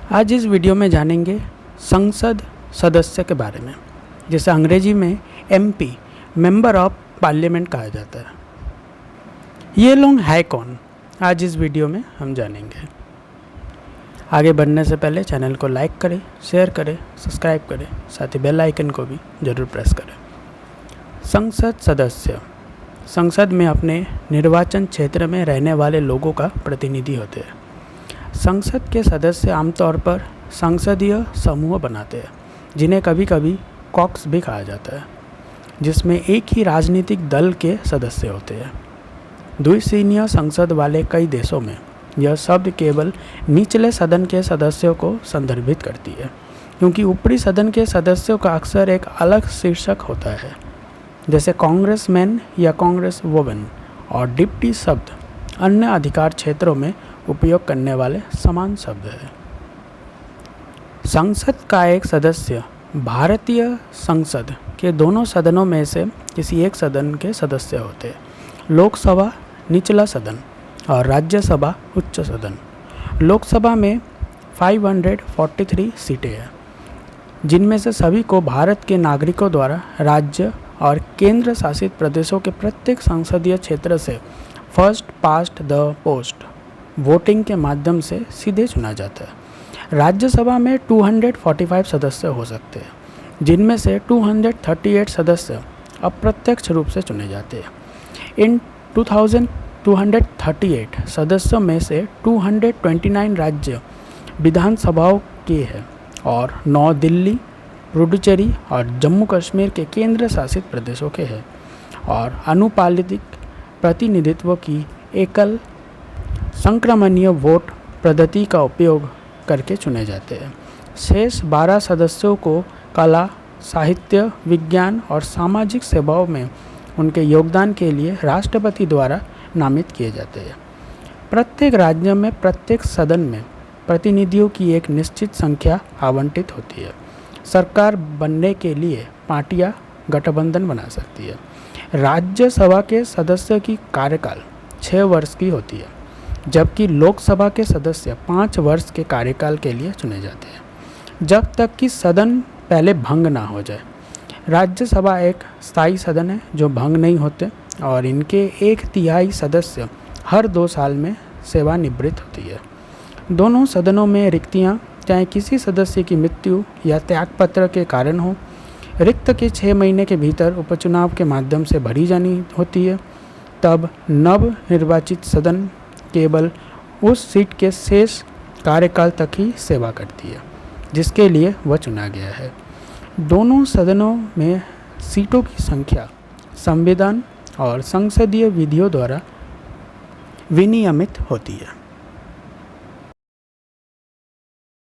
आज इस वीडियो में जानेंगे संसद सदस्य के बारे में, जिसे अंग्रेजी में MP मेंबर ऑफ पार्लियामेंट कहा जाता है। ये लोग है कौन, आज इस वीडियो में हम जानेंगे। आगे बढ़ने से पहले चैनल को लाइक करें, शेयर करें, सब्सक्राइब करें, साथ ही बेल आइकन को भी ज़रूर प्रेस करें। संसद सदस्य संसद में अपने निर्वाचन क्षेत्र में रहने वाले लोगों का प्रतिनिधि होते हैं। संसद के सदस्य आमतौर पर संसदीय समूह बनाते हैं, जिन्हें कभी कभी कॉक्स भी कहा जाता है, जिसमें एक ही राजनीतिक दल के सदस्य होते हैं। द्विसदनीय संसद वाले कई देशों में यह शब्द केवल निचले सदन के सदस्यों को संदर्भित करती है, क्योंकि ऊपरी सदन के सदस्यों का अक्सर एक अलग शीर्षक होता है, जैसे कांग्रेसमैन या कांग्रेस वुमेन, और डिप्टी शब्द अन्य अधिकार क्षेत्रों में उपयोग करने वाले समान शब्द है। संसद का एक सदस्य भारतीय संसद के दोनों सदनों में से किसी एक सदन के सदस्य होते हैं। लोकसभा निचला सदन और राज्यसभा उच्च सदन। लोकसभा में 543 सीटें हैं, जिनमें से सभी को भारत के नागरिकों द्वारा राज्य और केंद्र शासित प्रदेशों के प्रत्येक संसदीय क्षेत्र से first past the post voting के माध्यम से सीधे चुना जाता है। राज्यसभा में 245 सदस्य हो सकते हैं, जिनमें से 238 सदस्य अप्रत्यक्ष रूप से चुने जाते हैं। इन 238 सदस्यों में से 229 राज्य विधानसभाओं के हैं और 9 दिल्ली, पुडुचेरी और जम्मू कश्मीर के केंद्र शासित प्रदेशों के हैं और अनुपालित प्रतिनिधित्व की एकल संक्रमणीय वोट पद्धति का उपयोग करके चुने जाते हैं। शेष 12 सदस्यों को कला, साहित्य, विज्ञान और सामाजिक सेवाओं में उनके योगदान के लिए राष्ट्रपति द्वारा नामित किए जाते हैं। प्रत्येक राज्य में प्रत्येक सदन में प्रतिनिधियों की एक निश्चित संख्या आवंटित होती है। सरकार बनने के लिए पार्टियां गठबंधन बना सकती है। राज्यसभा के सदस्य की कार्यकाल 6 वर्ष की होती है, जबकि लोकसभा के सदस्य 5 वर्ष के कार्यकाल के लिए चुने जाते हैं, जब तक कि सदन पहले भंग ना हो जाए। राज्यसभा एक स्थायी सदन है जो भंग नहीं होते और इनके 1/3 सदस्य हर 2 साल में सेवानिवृत्त होती है। दोनों सदनों में रिक्तियां चाहे किसी सदस्य की मृत्यु या त्यागपत्र के कारण हो, रिक्त के 6 महीने के भीतर उपचुनाव के माध्यम से भरी जानी होती है। तब नव निर्वाचित सदन केवल उस सीट के शेष कार्यकाल तक ही सेवा करती है जिसके लिए वह चुना गया है। दोनों सदनों में सीटों की संख्या संविधान और संसदीय विधियों द्वारा विनियमित होती है।